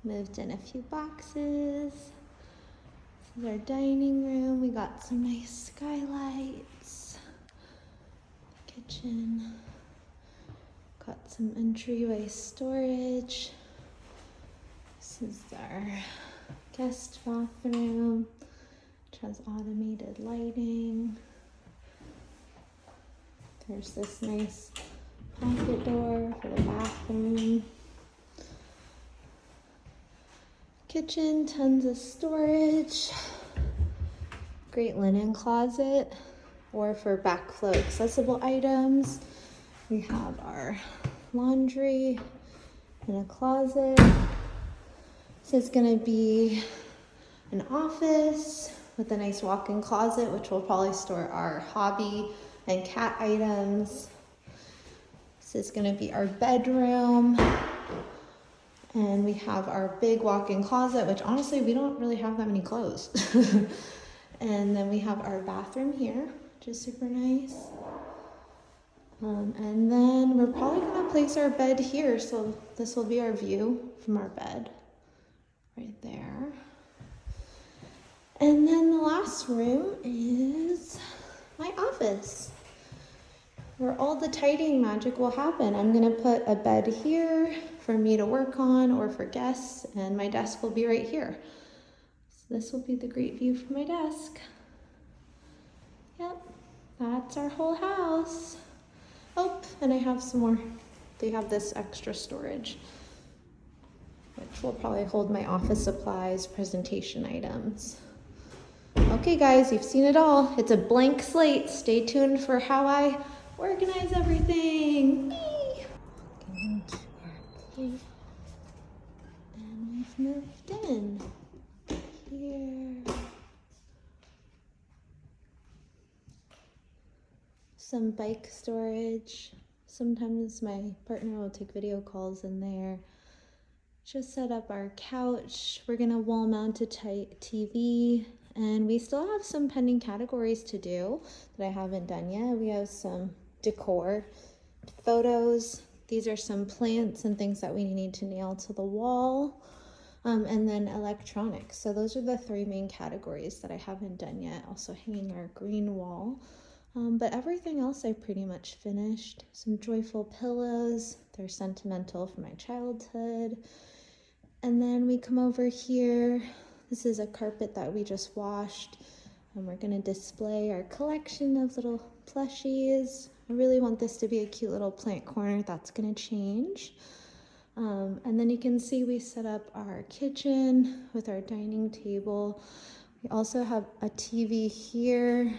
Moved in a few boxes. This is our dining room. We got some nice skylights. Kitchen. Got some entryway storage. This is our guest bathroom, which has automated lighting. There's this nice pocket door for the bathroom. Kitchen, tons of storage. Great linen closet, or for backflow accessible items. We have our laundry in a closet. This is gonna be an office with a nice walk-in closet, which will probably store our hobby and cat items. This is gonna be our bedroom. And we have our big walk-in closet, which honestly, we don't really have that many clothes. And then we have our bathroom here, which is super nice. And then we're probably gonna place our bed here. So this will be our view from our bed, right there. And then the last room is my office, where all the tidying magic will happen. I'm gonna put a bed here for me to work on or for guests, and my desk will be right here. So this will be the great view from my desk. Yep, that's our whole house. Oh, and I have some more. They have this extra storage, which will probably hold my office supplies, presentation items. Okay guys, you've seen it all. It's a blank slate. Stay tuned for how I organize everything. Whee! Walking into our cave, and we've moved in here. Some bike storage. Sometimes my partner will take video calls in there. Just set up our couch. We're gonna wall mount a TV, and we still have some pending categories to do that I haven't done yet. We have some decor, photos. These are some plants and things that we need to nail to the wall. And then electronics. So those are the three main categories that I haven't done yet. Also hanging our green wall. But everything else I pretty much finished. Some joyful pillows. They're sentimental from my childhood. And then we come over here. This is a carpet that we just washed. And we're gonna display our collection of little plushies. I really want this to be a cute little plant corner. That's gonna change. And then you can see we set up our kitchen with our dining table. We also have a TV here,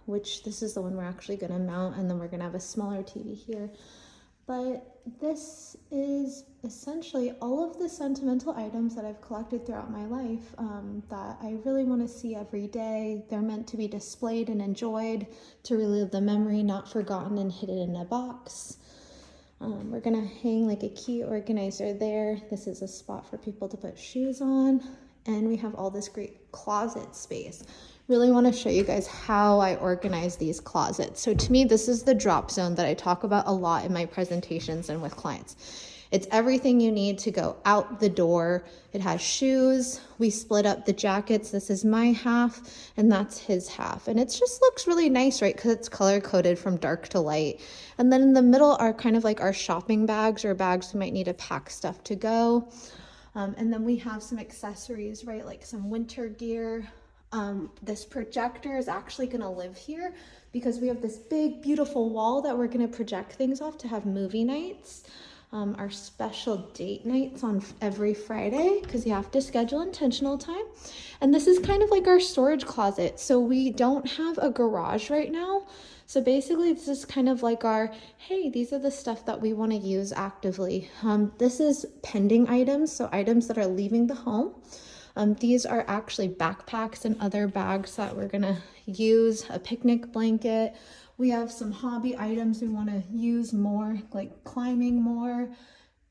which this is the one we're actually gonna mount, and then we're gonna have a smaller TV here. But this is essentially all of the sentimental items that I've collected throughout my life that I really want to see every day. They're meant to be displayed and enjoyed, to relive the memory, not forgotten and hidden in a box. We're gonna hang like a key organizer there. This is a spot for people to put shoes on. And we have all this great closet space. Really want to show you guys how I organize these closets. So to me, this is the drop zone that I talk about a lot in my presentations and with clients. It's everything you need to go out the door. It has shoes. We split up the jackets. This is my half and that's his half. And it just looks really nice, right? Because it's color coded from dark to light. And then in the middle are kind of like our shopping bags or bags we might need to pack stuff to go. And then we have some accessories, right? Like some winter gear. This projector is actually gonna live here because we have this big, beautiful wall that we're gonna project things off to have movie nights. Our special date nights on every Friday, because you have to schedule intentional time. And this is kind of like our storage closet. So we don't have a garage right now. So basically this is kind of like our, hey, these are the stuff that we want to use actively. This is pending items, so items that are leaving the home. These are actually backpacks and other bags that we're gonna use, a picnic blanket. We have some hobby items we wanna use more, like climbing more,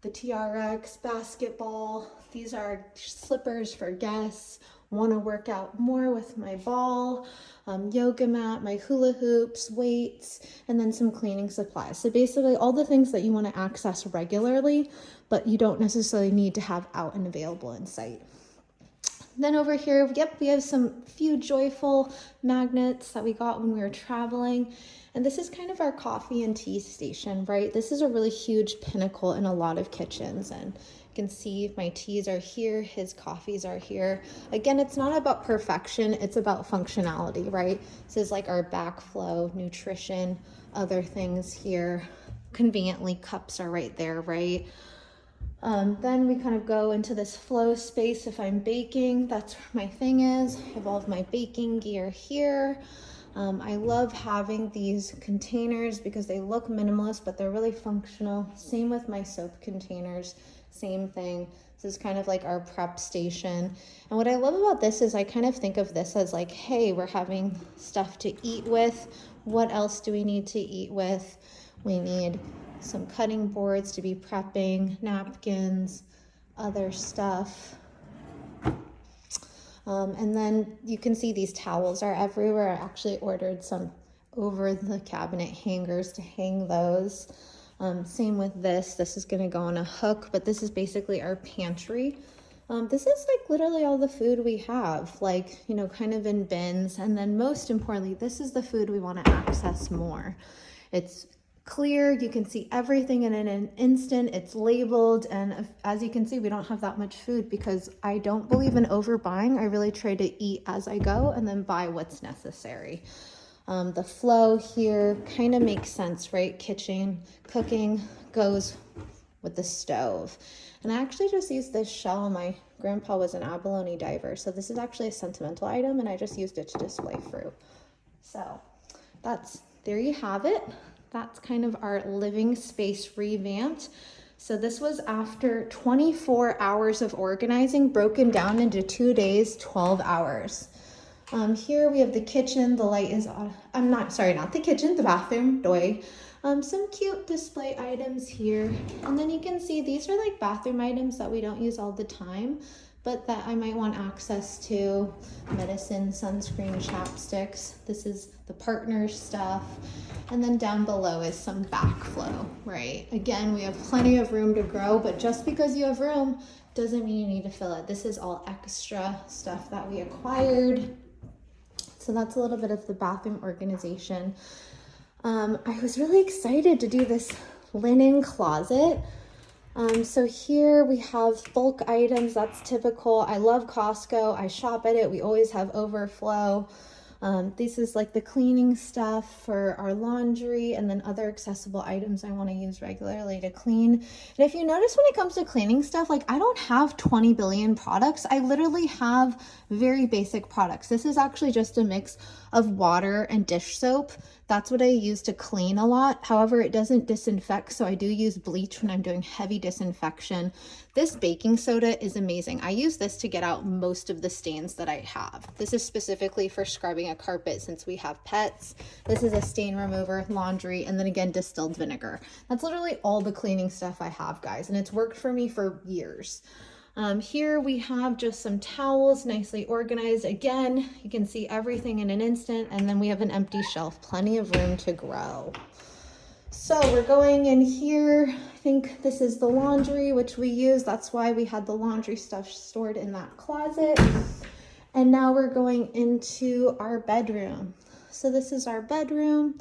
the TRX, basketball. These are slippers for guests, want to work out more with my ball, yoga mat, my hula hoops, weights, and then some cleaning supplies. So basically all the things that you want to access regularly, but you don't necessarily need to have out and available in sight. Then over here, yep, we have some few joyful magnets that we got when we were traveling. And this is kind of our coffee and tea station, right? This is a really huge pinnacle in a lot of kitchens. And you can see my teas are here, his coffees are here. Again, it's not about perfection, it's about functionality, right? This is like our backflow, nutrition, other things here. Conveniently, cups are right there, right? Then we kind of go into this flow space. If I'm baking, that's where my thing is. I have all of my baking gear here. I love having these containers because they look minimalist, but they're really functional. Same with my soap containers, same thing. This is kind of like our prep station. And what I love about this is I kind of think of this as like, hey, we're having stuff to eat with. What else do we need to eat with? We need some cutting boards to be prepping, napkins, other stuff. And then you can see these towels are everywhere. I actually ordered some over the cabinet hangers to hang those. Same with this. This is gonna go on a hook, but this is basically our pantry. This is like literally all the food we have, like, you know, kind of in bins. And then most importantly, this is the food we want to access more. It's clear, you can see everything in an instant, it's labeled, and as you can see, we don't have that much food because I don't believe in overbuying. I really try to eat as I go and then buy what's necessary. The flow here kind of makes sense, right? Kitchen cooking goes with the stove. And I actually just used this shell. My grandpa was an abalone diver, so this is actually a sentimental item, and I just used it to display fruit. So there you have it. That's kind of our living space revamped. So this was after 24 hours of organizing, broken down into 2 days, 12 hours. Here we have the kitchen. The light is on. Not the kitchen, the bathroom, some cute display items here. And then you can see these are like bathroom items that we don't use all the time, but that I might want access to. Medicine, sunscreen, chapsticks. This is the partner stuff. And then down below is some backflow, right? Again, we have plenty of room to grow, but just because you have room doesn't mean you need to fill it. This is all extra stuff that we acquired. So that's a little bit of the bathroom organization. I was really excited to do this linen closet. So here we have bulk items. That's typical. I love Costco. I shop at it. We always have overflow. This is like the cleaning stuff for our laundry and then other accessible items I want to use regularly to clean. And if you notice when it comes to cleaning stuff, like I don't have 20 billion products. I literally have very basic products. This is actually just a mix of water and dish soap. That's what I use to clean a lot. However, it doesn't disinfect, so I do use bleach when I'm doing heavy disinfection. This baking soda is amazing. I use this to get out most of the stains that I have. This is specifically for scrubbing a carpet since we have pets. This is a stain remover, laundry, and then again, distilled vinegar. That's literally all the cleaning stuff I have, guys, and it's worked for me for years. Here we have just some towels nicely organized. Again, you can see everything in an instant, and then we have an empty shelf, plenty of room to grow. So we're going in here. I think this is the laundry, which we use. That's why we had the laundry stuff stored in that closet. And now we're going into our bedroom. So this is our bedroom.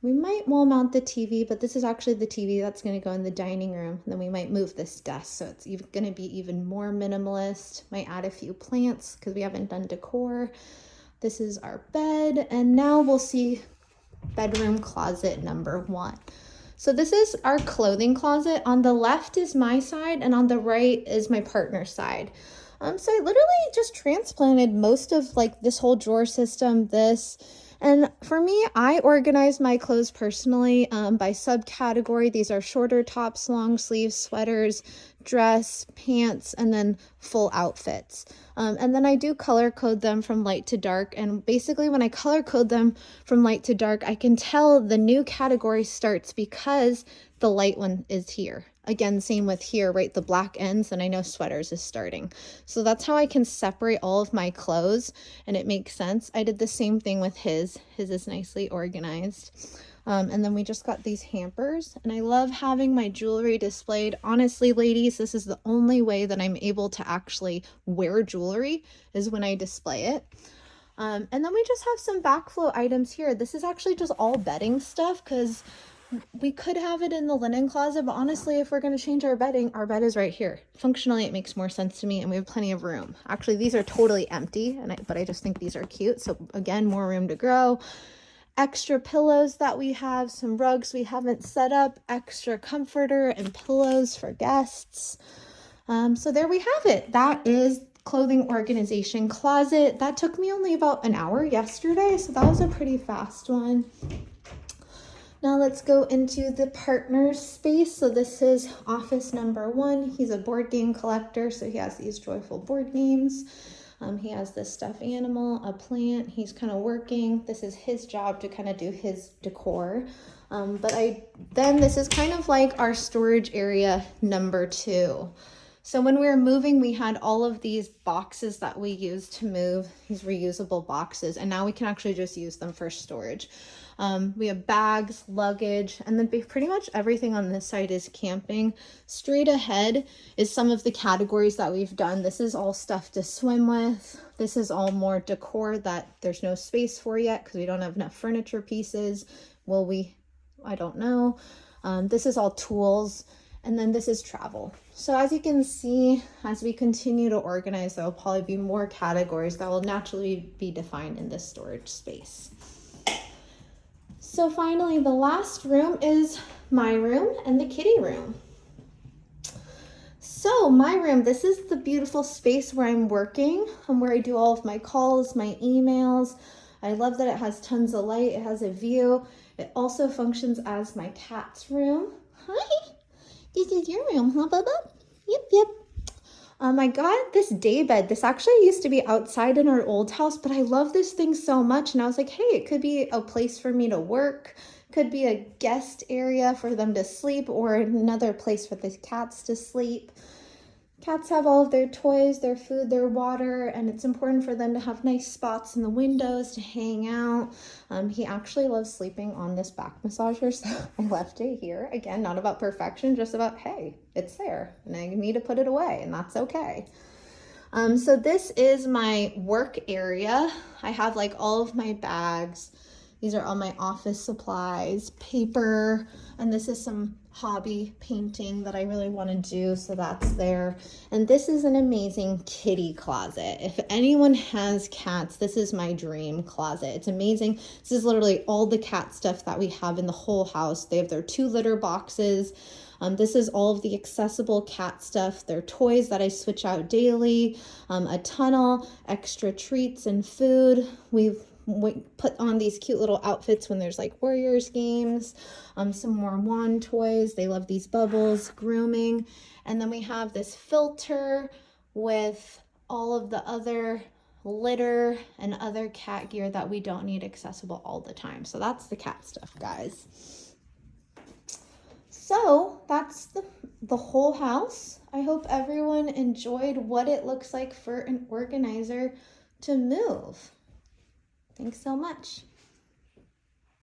We might wall mount the TV, but this is actually the TV that's going to go in the dining room. And then we might move this desk, so it's going to be even more minimalist. Might add a few plants because we haven't done decor. This is our bed, and now we'll see bedroom closet number 1. So this is our clothing closet. On the left is my side, and on the right is my partner's side. So I literally just transplanted most of like this whole drawer system, and for me, I organize my clothes personally by subcategory. These are shorter tops, long sleeves, sweaters, dress, pants, and then full outfits. And then I do color code them from light to dark. And basically when I color code them from light to dark, I can tell the new category starts because the light one is here. Again, same with here, right? The black ends, and I know sweaters is starting. So that's how I can separate all of my clothes, and it makes sense. I did the same thing with his. His is nicely organized. And then we just got these hampers, and I love having my jewelry displayed. Honestly, ladies, this is the only way that I'm able to actually wear jewelry is when I display it. And then we just have some backflow items here. This is actually just all bedding stuff because we could have it in the linen closet, but honestly, if we're going to change our bedding, our bed is right here. Functionally, it makes more sense to me, and we have plenty of room. Actually, these are totally empty, but I just think these are cute. So again, more room to grow. Extra pillows that we have, some rugs we haven't set up, extra comforter and pillows for guests. So there we have it. That is clothing organization closet. That took me only about an hour yesterday, so that was a pretty fast one. Now let's go into the partner's space. So this is office number 1. He's a board game collector, so he has these joyful board games. He has this stuffed animal, a plant. He's kind of working. This is his job to kind of do his decor. Then this is kind of like our storage area number 2. So when we were moving, we had all of these boxes that we used to move, these reusable boxes, and now we can actually just use them for storage. We have bags, luggage, and then pretty much everything on this side is camping. Straight ahead is some of the categories that we've done. This is all stuff to swim with. This is all more decor that there's no space for yet because we don't have enough furniture pieces. Will we? I don't know. This is all tools. And then this is travel. So as you can see, as we continue to organize, there will probably be more categories that will naturally be defined in this storage space. So finally, the last room is my room and the kitty room. So my room, this is the beautiful space where I'm working and where I do all of my calls, my emails. I love that it has tons of light. It has a view. It also functions as my cat's room. Hi, this is your room, huh, Bubba? Yep. I got this day bed. This actually used to be outside in our old house, but I love this thing so much. And I was like, hey, it could be a place for me to work. Could be a guest area for them to sleep or another place for the cats to sleep. Cats have all of their toys, their food, their water, and it's important for them to have nice spots in the windows to hang out. He actually loves sleeping on this back massager, so I left it here. Again, not about perfection, just about, hey, it's there, and I need to put it away, and that's okay. So this is my work area. I have like all of my bags. These are all my office supplies, paper, and this is some hobby painting that I really want to do, so that's there. And this is an amazing kitty closet. If anyone has cats, this is my dream closet. It's amazing. This is literally all the cat stuff that we have in the whole house. They have their 2 litter boxes. This is all of the accessible cat stuff. Their toys that I switch out daily, a tunnel, extra treats and food. We put on these cute little outfits when there's like Warriors games, some more wand toys. They love these bubbles, grooming. And then we have this filter with all of the other litter and other cat gear that we don't need accessible all the time. So that's the cat stuff, guys. So that's the whole house. I hope everyone enjoyed what it looks like for an organizer to move. Thanks so much.